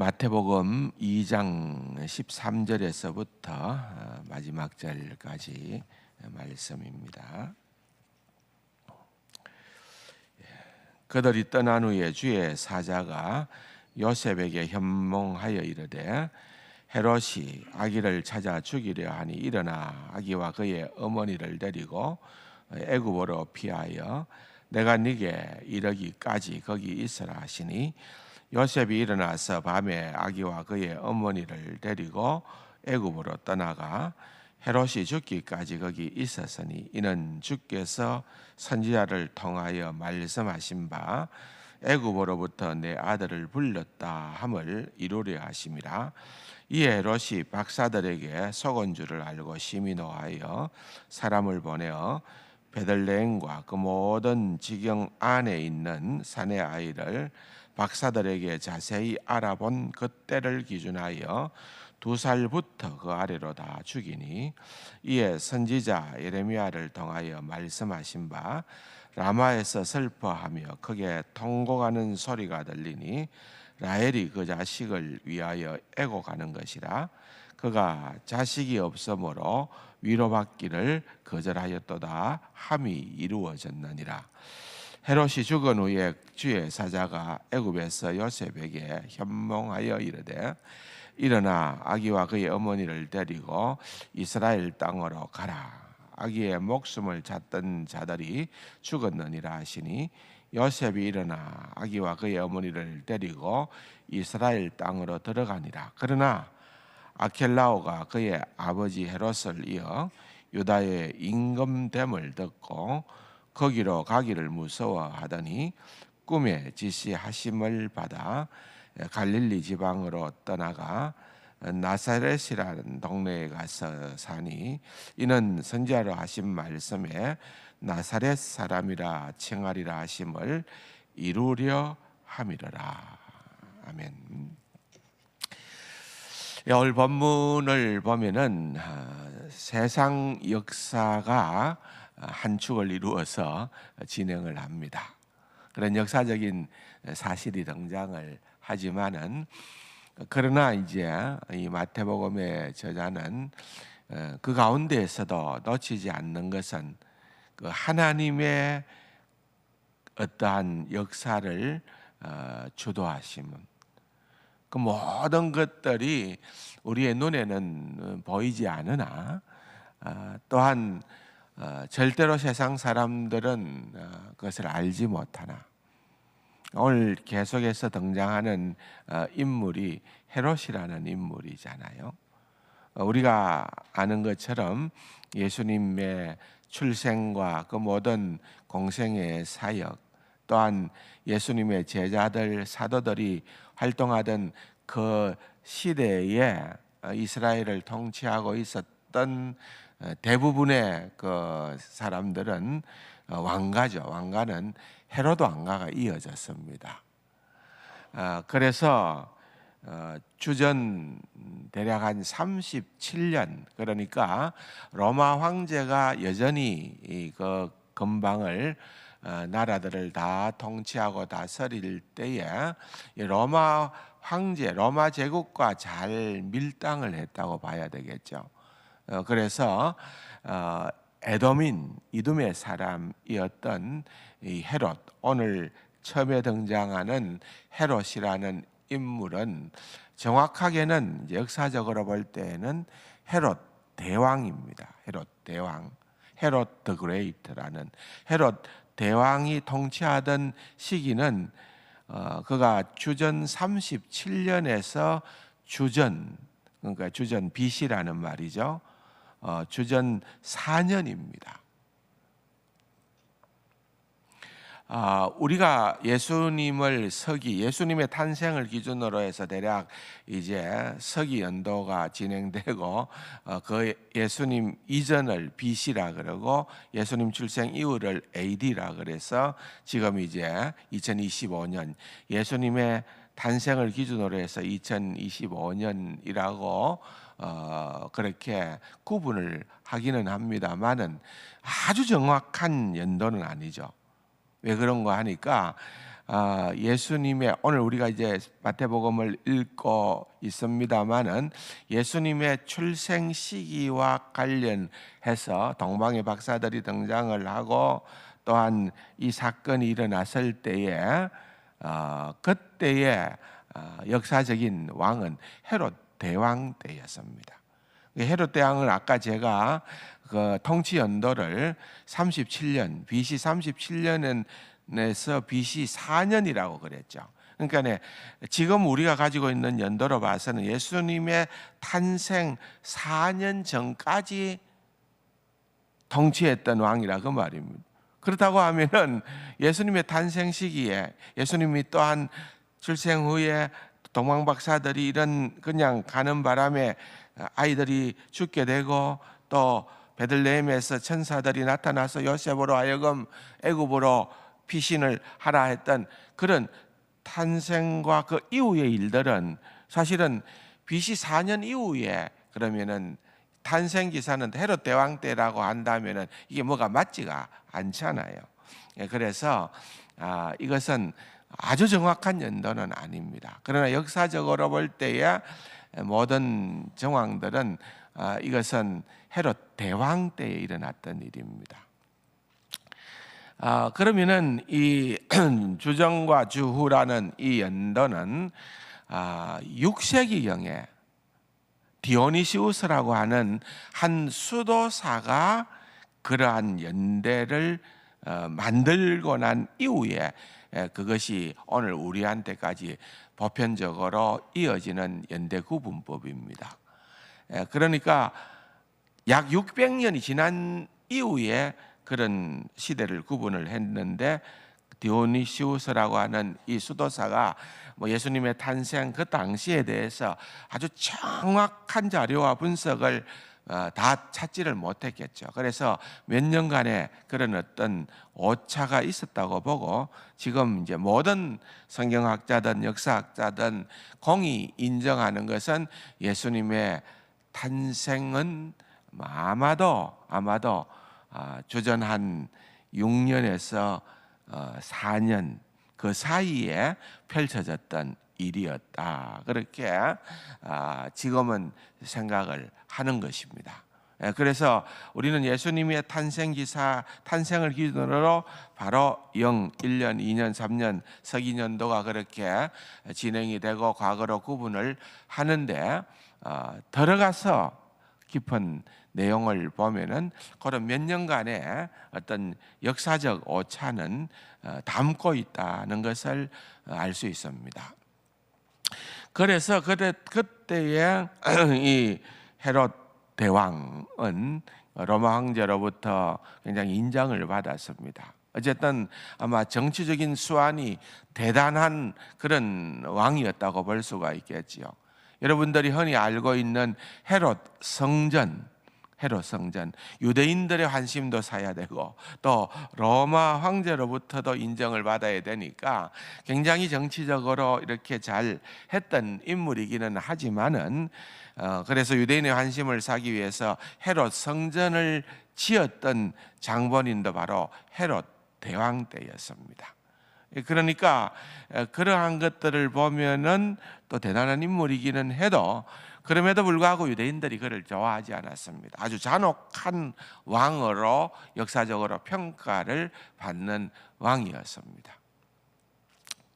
마태복음 2장 13절에서부터 마지막 절까지 말씀입니다. 그들이 떠난 후에 주의 사자가 요셉에게 현몽하여 이르되 헤롯이 아기를 찾아 죽이려 하니 일어나 아기와 그의 어머니를 데리고 애굽으로 피하여 내가 네게 이르기까지 거기 있으라 하시니 요셉이 일어나서 밤에 아기와 그의 어머니를 데리고 애굽으로 떠나가 헤롯이 죽기까지 거기 있었으니 이는 주께서 선지자를 통하여 말씀하신 바 애굽으로부터 내 아들을 불렀다 함을 이루려 하심이라. 이에 헤롯이 박사들에게 속은 줄을 알고 심히 노하여 사람을 보내어 베들레헴과 그 모든 지경 안에 있는 사내 아이를 박사들에게 자세히 알아본 그때를 기준하여 2살부터 그 아래로 다 죽이니 이에 선지자 예레미야를 통하여 말씀하신 바 라마에서 슬퍼하며 크게 통곡하는 소리가 들리니 라헬이 그 자식을 위하여 애곡하는 것이라. 그가 자식이 없으므로 위로받기를 거절하였도다 함이 이루어졌느니라. 헤롯이 죽은 후에 주의 사자가 애굽에서 요셉에게 현몽하여 이르되 일어나 아기와 그의 어머니를 데리고 이스라엘 땅으로 가라. 아기의 목숨을 찾던 자들이 죽었느니라 하시니 요셉이 일어나 아기와 그의 어머니를 데리고 이스라엘 땅으로 들어가니라. 그러나 아켈라오가 그의 아버지 헤롯을 이어 유다의 임금됨을 듣고 거기로 가기를 무서워하더니 꿈에 지시하심을 받아 갈릴리 지방으로 떠나가 나사렛이라는 동네에 가서 사니 이는 선지자로 하신 말씀에 나사렛 사람이라 칭하리라 하심을 이루려 함이로라. 아멘. 오늘 본문을 보면은 세상 역사가 한 축을 이루어서 진행을 합니다. 그런 역사적인 사실이 등장을 하지만은 그러나 이제 이 마태복음의 저자는 그 가운데에서도 놓치지 않는 것은 그 하나님의 어떠한 역사를 주도하심은 그 모든 것들이 우리의 눈에는 보이지 않으나 또한 절대로 세상 사람들은 그것을 알지 못하나 오늘 계속해서 등장하는 인물이 헤롯이라는 인물이잖아요. 우리가 아는 것처럼 예수님의 출생과 그 모든 공생의 사역 또한 예수님의 제자들 사도들이 활동하던 그 시대에 이스라엘을 통치하고 있었던 대부분의 그 사람들은 왕가죠. 왕가는 헤롯 왕가가 이어졌습니다. 그래서 주전 대략 한 37년 그러니까 로마 황제가 여전히 그 근방을 나라들을 다 통치하고 다스릴 때에 로마 황제, 로마 제국과 잘 밀당을 했다고 봐야 되겠죠. 그래서 에돔인 이둠의 사람이었던 이 헤롯, 오늘 처음에 등장하는 헤롯이라는 인물은 정확하게는 이제 역사적으로 볼 때는 헤롯 대왕입니다. 헤롯 대왕, 헤롯 더 그레이트라는 헤롯 대왕이 통치하던 시기는 그가 주전 37년에서 그러니까 주전 BC라는 말이죠. 주전 4년입니다. 우리가 예수님의 탄생을 기준으로 해서 대략 이제 서기 연도가 진행되고 그 예수님 이전을 BC라 그러고 예수님 출생 이후를 AD라 그래서 지금 이제 2025년 예수님의 탄생을 기준으로 해서 2025년이라고 그렇게 구분을 하기는 합니다만은 아주 정확한 연도는 아니죠. 왜 그런가 하니까 예수님의, 오늘 우리가 이제 마태복음을 읽고 있습니다마는 예수님의 출생 시기와 관련해서 동방의 박사들이 등장을 하고, 또한 이 사건이 일어났을 때에 그때의 역사적인 왕은 헤롯 대왕 때였습니다. 헤롯 대왕은 아까 제가 그 통치 연도를 37년, BC 37년에서 BC 4년이라고 그랬죠. 그러니까 지금 우리가 가지고 있는 연도로 봐서는 예수님의 탄생 4년 전까지 통치했던 왕이라 그 말입니다. 그렇다고 하면은 예수님의 탄생 시기에 예수님이 또한 출생 후에 동방 박사들이 이런 그냥 가는 바람에 아이들이 죽게 되고, 또 베들레헴에서 천사들이 나타나서 요셉으로 하여금 애굽으로 피신을 하라 했던 그런 탄생과 그 이후의 일들은 사실은 BC 4년 이후에, 그러면은 탄생 기사는 헤롯 대왕 때라고 한다면은 이게 뭐가 맞지가 않잖아요. 그래서 이것은 아주 정확한 연도는 아닙니다. 그러나 역사적으로 볼 때에 모든 정황들은 이것은 헤롯 대왕 때에 일어났던 일입니다. 그러면은 이 주정과 주후라는 이 연도는 6세기경에 디오니시우스라고 하는 한 수도사가 그러한 연대를 만들고 난 이후에 그것이 오늘 우리한테까지 보편적으로 이어지는 연대 구분법입니다. 그러니까 약 600년이 지난 이후에 그런 시대를 구분을 했는데, 디오니시우스라고 하는 이 수도사가 예수님의 탄생 그 당시에 대해서 아주 정확한 자료와 분석을 다 찾지를 못했겠죠. 그래서 몇 년간의 그런 어떤 오차가 있었다고 보고, 지금 이제 모든 성경학자든 역사학자든 공히 인정하는 것은 예수님의 탄생은 아마도 주전 한 6년에서 4년 그 사이에 펼쳐졌던 일이었다, 그렇게 지금은 생각을 하는 것입니다. 그래서 우리는 예수님의 탄생을 기준으로 바로 0, 1년, 2년, 3년, 서기년도가 그렇게 진행이 되고 과거로 구분을 하는데, 들어가서 깊은 내용을 보면은 그런 몇 년간의 어떤 역사적 오차는 담고 있다는 것을 알 수 있습니다. 그래서 그때의 이 헤롯 대왕은 로마 황제로부터 굉장히 인정을 받았습니다. 어쨌든 아마 정치적인 수완이 대단한 그런 왕이었다고 볼 수가 있겠지요. 여러분들이 흔히 알고 있는 헤롯 성전, 유대인들의 관심도 사야 되고 또 로마 황제로부터도 인정을 받아야 되니까 굉장히 정치적으로 이렇게 잘 했던 인물이기는 하지만은 그래서 유대인의 관심을 사기 위해서 헤롯 성전을 지었던 장본인도 바로 헤롯 대왕 때였습니다. 그러니까 그러한 것들을 보면은 또 대단한 인물이기는 해도, 그럼에도 불구하고 유대인들이 그를 좋아하지 않았습니다. 아주 잔혹한 왕으로 역사적으로 평가를 받는 왕이었습니다.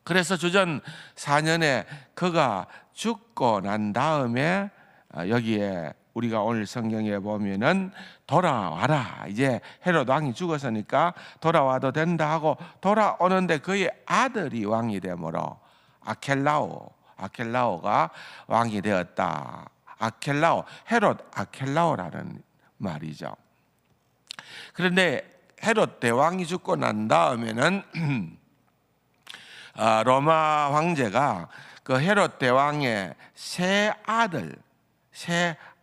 그래서 주전 4년에 그가 죽고 난 다음에 여기에 우리가 오늘 성경에 보면은 돌아와라, 이제 헤롯 왕이 죽었으니까 돌아와도 된다 하고 돌아오는데 그의 아들이 왕이 되므로 아켈라오가 왕이 되었다. 헤롯 아켈라오라는 말이죠. 그런데 헤롯 대왕이 죽고 난 다음에는 로마 황제가 그 헤롯 대왕의 세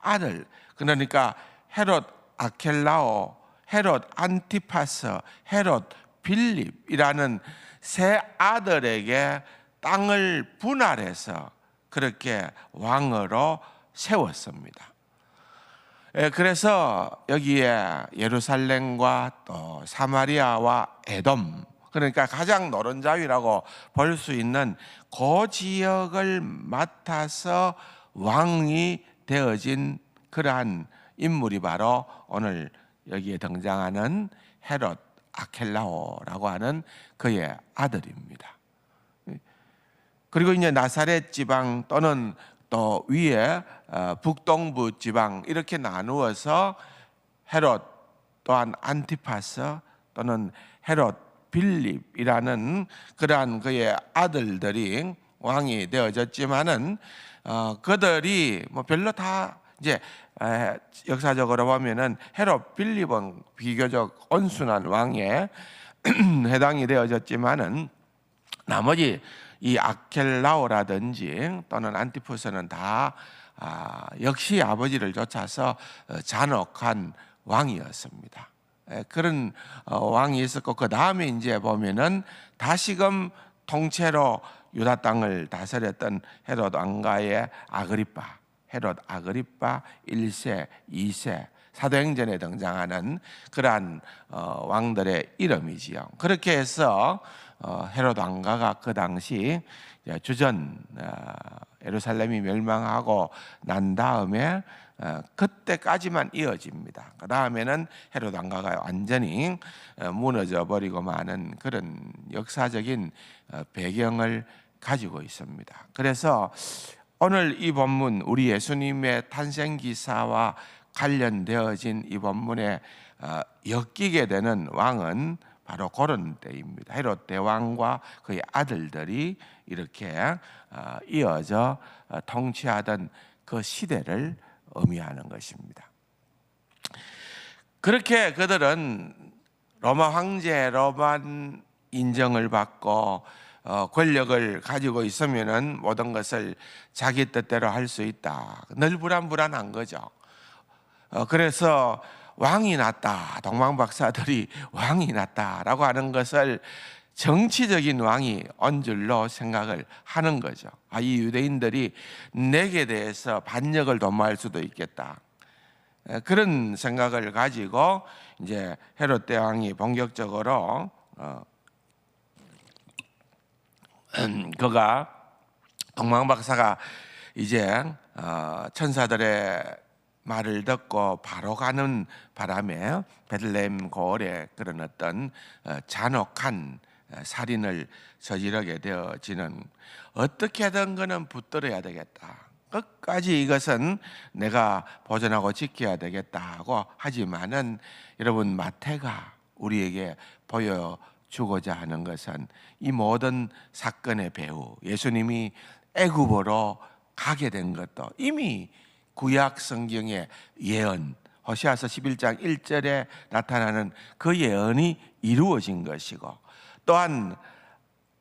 아들, 그러니까 헤롯 아켈라오, 헤롯 안티파스, 헤롯 빌립이라는 세 아들에게 땅을 분할해서 그렇게 왕으로 세웠습니다. 그래서 여기에 예루살렘과 또 사마리아와 에돔, 그러니까 가장 노른자위라고 볼 수 있는 그 지역을 맡아서 왕이 되어진 그러한 인물이 바로 오늘 여기에 등장하는 헤롯 아켈라오라고 하는 그의 아들입니다. 그리고 이제 나사렛 지방 또는 또 위에 북동부 지방 이렇게 나누어서 헤롯 또한 안티파스 또는 헤롯 빌립이라는 그러한 그의 아들들이 왕이 되어졌지만은 그들이 뭐 별로 다 이제 역사적으로 보면은 헤롯 빌립은 비교적 온순한 왕에 해당이 되어졌지만은 나머지 이 아켈라오라든지 또는 안티푸스는 다 역시 아버지를 쫓아서 잔혹한 왕이었습니다. 그런 왕이 있었고 그 다음에 이제 보면은 다시금 통째로 유다 땅을 다스렸던 헤롯 왕가의 헤롯 아그리빠 1세, 2세 사도행전에 등장하는 그러한 왕들의 이름이지요. 그렇게 해서 헤롯 왕가가 그 당시 주전 예루살렘이 멸망하고 난 다음에 그때까지만 이어집니다. 그 다음에는 헤롯 왕가가 완전히 무너져 버리고 마는 그런 역사적인 배경을 가지고 있습니다. 그래서 오늘 이 본문 우리 예수님의 탄생 기사와 관련되어진 이 본문에 엮이게 되는 왕은 바로 그런 때입니다. 헤롯 대왕과 그의 아들들이 이렇게 이어져 통치하던 그 시대를 의미하는 것입니다. 그렇게 그들은 로마 황제로만 인정을 받고 권력을 가지고 있으면은 모든 것을 자기 뜻대로 할 수 있다. 늘 불안한 거죠. 그래서 왕이 났다, 동방박사들이 왕이 났다라고 하는 것을 정치적인 왕이 온 줄로 생각을 하는 거죠. 이 유대인들이 내게 대해서 반역을 도모할 수도 있겠다. 그런 생각을 가지고 이제 헤롯 대왕이 본격적으로 그가 동방박사가 이제 천사들의 말을 듣고 바로 가는 바람에 베들레헴 고을에 그런 어떤 잔혹한 살인을 저지르게 되어지는, 어떻게든 그는 붙들어야 되겠다, 끝까지 이것은 내가 보존하고 지켜야 되겠다고 하지만은 여러분, 마태가 우리에게 보여주고자 하는 것은 이 모든 사건의 배후 예수님이 애굽으로 가게 된 것도 이미 구약 성경의 예언, 호세아서 11장 1절에 나타나는 그 예언이 이루어진 것이고, 또한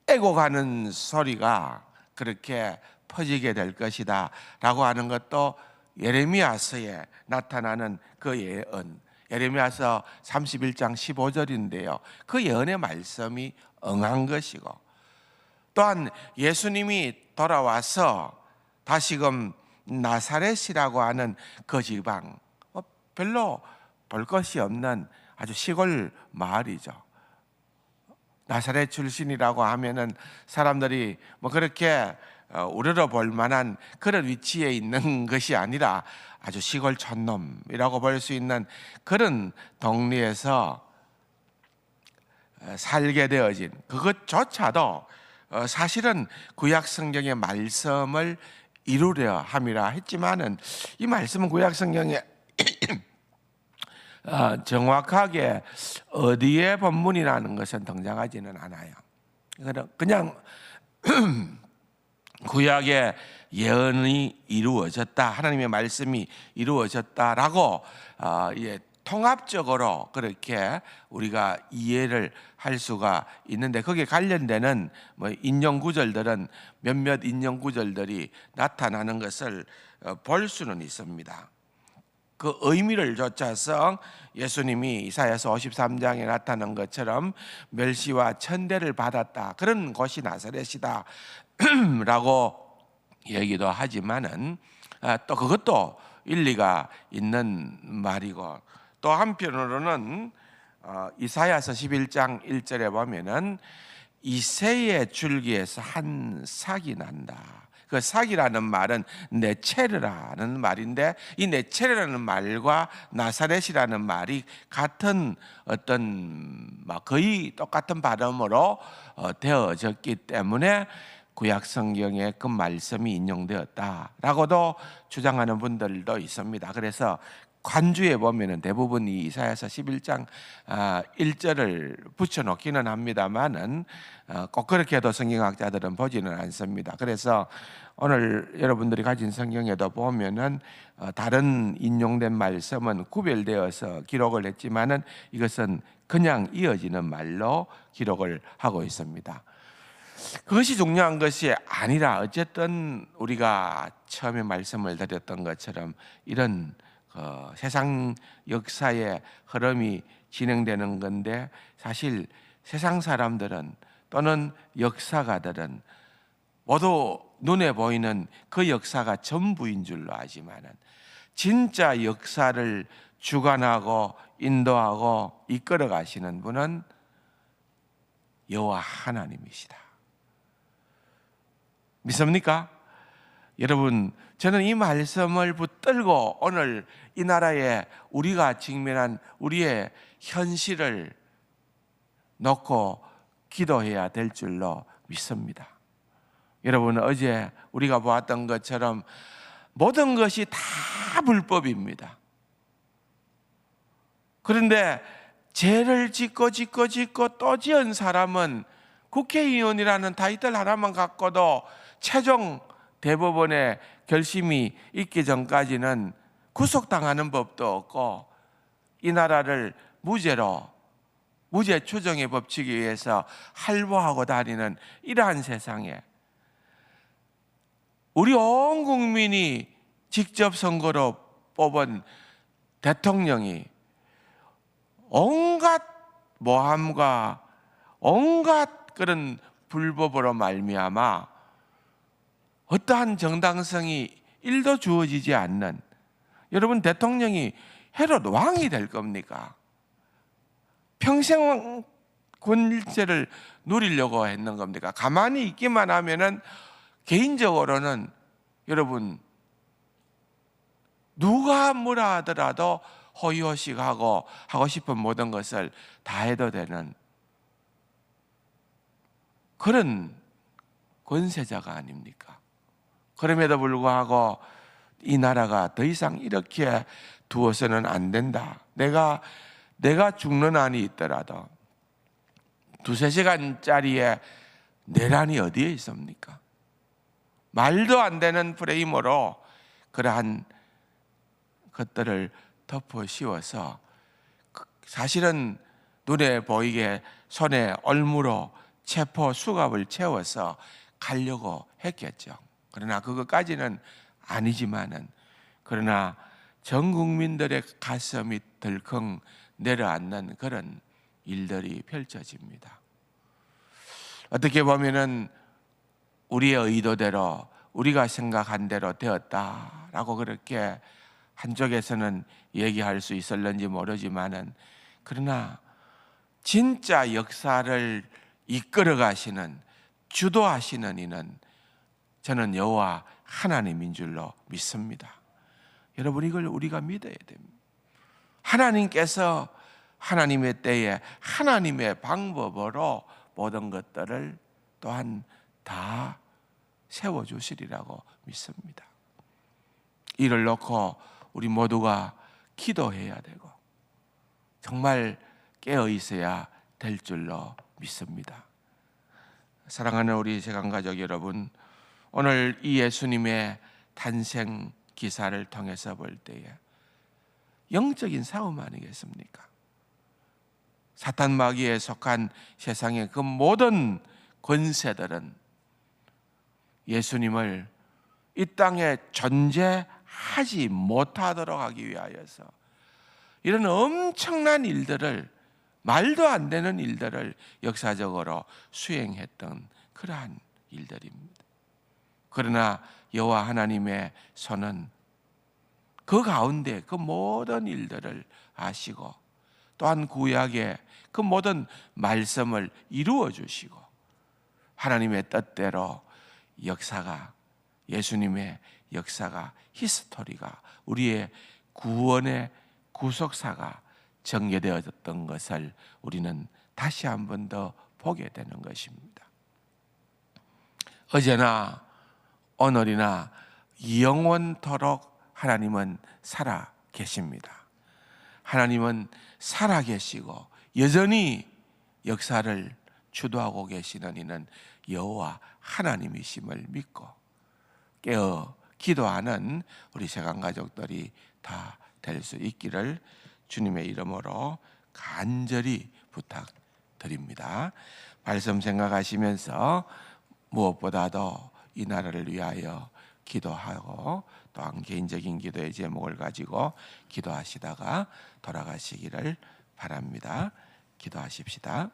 애고가는 소리가 그렇게 퍼지게 될 것이다 라고 하는 것도 예레미야서에 나타나는 그 예언, 예레미야서 31장 15절인데요 그 예언의 말씀이 응한 것이고, 또한 예수님이 돌아와서 다시금 나사렛이라고 하는 그 지방, 별로 볼 것이 없는 아주 시골 마을이죠. 나사렛 출신이라고 하면은 사람들이 뭐 그렇게 우러러 볼 만한 그런 위치에 있는 것이 아니라 아주 시골 촌놈이라고 볼 수 있는 그런 동네에서 살게 되어진 그것조차도 사실은 구약 성경의 말씀을 이루려 함이라 했지만은 이 말씀은 구약 성경에 정확하게 어디에 본문이라는 것은 등장하지는 않아요. 그냥 구약의 예언이 이루어졌다, 하나님의 말씀이 이루어졌다라고 통합적으로 그렇게 우리가 이해를 할 수가 있는데, 거기에 관련되는 인용 구절들은 몇몇 인용 구절들이 나타나는 것을 볼 수는 있습니다. 그 의미를 좇아서 예수님이 이사야서 53장에 나타난 것처럼 멸시와 천대를 받았다, 그런 곳이 나사렛이다 라고 얘기도 하지만은 또 그것도 일리가 있는 말이고, 또 한편으로는 이사야서 11장 1절에 보면은 이새의 줄기에서 한 삭이 난다. 그 삭이라는 말은 네체르라는 말인데, 이 네체르라는 말과 나사렛이라는 말이 같은 어떤 거의 똑같은 발음으로 되어졌기 때문에 구약 성경에 그 말씀이 인용되었다라고도 주장하는 분들도 있습니다. 그래서 관주에 보면은 대부분 이 이사야서 11장 1절을 붙여놓기는 합니다만은 꼭 그렇게 해도 성경학자들은 보지는 않습니다. 그래서 오늘 여러분들이 가진 성경에도 보면은 다른 인용된 말씀은 구별되어서 기록을 했지만은 이것은 그냥 이어지는 말로 기록을 하고 있습니다. 그것이 중요한 것이 아니라 어쨌든 우리가 처음에 말씀을 드렸던 것처럼 이런 세상 역사의 흐름이 진행되는 건데, 사실 세상 사람들은 또는 역사가들은 모두 눈에 보이는 그 역사가 전부인 줄로 아지만은 진짜 역사를 주관하고 인도하고 이끌어 가시는 분은 여호와 하나님이시다. 믿습니까? 여러분, 저는 이 말씀을 붙들고 오늘 이 나라에 우리가 직면한 우리의 현실을 놓고 기도해야 될 줄로 믿습니다. 여러분, 어제 우리가 보았던 것처럼 모든 것이 다 불법입니다. 그런데 죄를 짓고 또 지은 사람은 국회의원이라는 타이틀 하나만 갖고도 최종 대법원의 결심이 있기 전까지는 구속당하는 법도 없고 이 나라를 무죄 추정의 법칙에 의해서 할보하고 다니는 이러한 세상에 우리 온 국민이 직접 선거로 뽑은 대통령이 온갖 모함과 온갖 그런 불법으로 말미암아 어떠한 정당성이 1도 주어지지 않는, 여러분, 대통령이 헤롯 왕이 될 겁니까? 평생 권세를 누리려고 했는 겁니까? 가만히 있기만 하면은 개인적으로는 여러분 누가 뭐라 하더라도 호의호식하고 하고 싶은 모든 것을 다 해도 되는 그런 권세자가 아닙니까? 그럼에도 불구하고 이 나라가 더 이상 이렇게 두어서는 안 된다. 내가 죽는 한이 있더라도 2-3시간짜리의 내란이 어디에 있습니까? 말도 안 되는 프레임으로 그러한 것들을 덮어 씌워서 사실은 눈에 보이게 손에 얼무로 체포 수갑을 채워서 가려고 했겠죠. 그러나 그것까지는 아니지만은, 그러나 전 국민들의 가슴이 덜컹 내려앉는 그런 일들이 펼쳐집니다. 어떻게 보면은 우리의 의도대로 우리가 생각한 대로 되었다라고 그렇게 한쪽에서는 얘기할 수 있을는지 모르지만은, 그러나 진짜 역사를 이끌어 가시는, 주도하시는 이는 저는 여호와 하나님인 줄로 믿습니다. 여러분, 이걸 우리가 믿어야 됩니다. 하나님께서 하나님의 때에 하나님의 방법으로 모든 것들을 또한 다 세워주시리라고 믿습니다. 이를 놓고 우리 모두가 기도해야 되고 정말 깨어 있어야 될 줄로 믿습니다. 사랑하는 우리 세강가족 여러분, 오늘 이 예수님의 탄생 기사를 통해서 볼 때에 영적인 싸움 아니겠습니까? 사탄 마귀에 속한 세상의 그 모든 권세들은 예수님을 이 땅에 존재하지 못하도록 하기 위하여서 이런 엄청난 일들을, 말도 안 되는 일들을 역사적으로 수행했던 그러한 일들입니다. 그러나 여호와 하나님의 손은 그 가운데 그 모든 일들을 아시고 또한 구약의 그 모든 말씀을 이루어 주시고 하나님의 뜻대로 역사가, 예수님의 역사가, 히스토리가, 우리의 구원의 구속사가 전개되어졌던 것을 우리는 다시 한 번 더 보게 되는 것입니다. 어제나 오늘이나 영원토록 하나님은 살아 계십니다. 하나님은 살아 계시고 여전히 역사를 주도하고 계시는 이는 여호와 하나님이심을 믿고 깨어 기도하는 우리 세강 가족들이 다 될 수 있기를 주님의 이름으로 간절히 부탁드립니다. 말씀 생각하시면서 무엇보다도 이 나라를 위하여 기도하고 또한 개인적인 기도의 제목을 가지고 기도하시다가 돌아가시기를 바랍니다. 기도하십시다.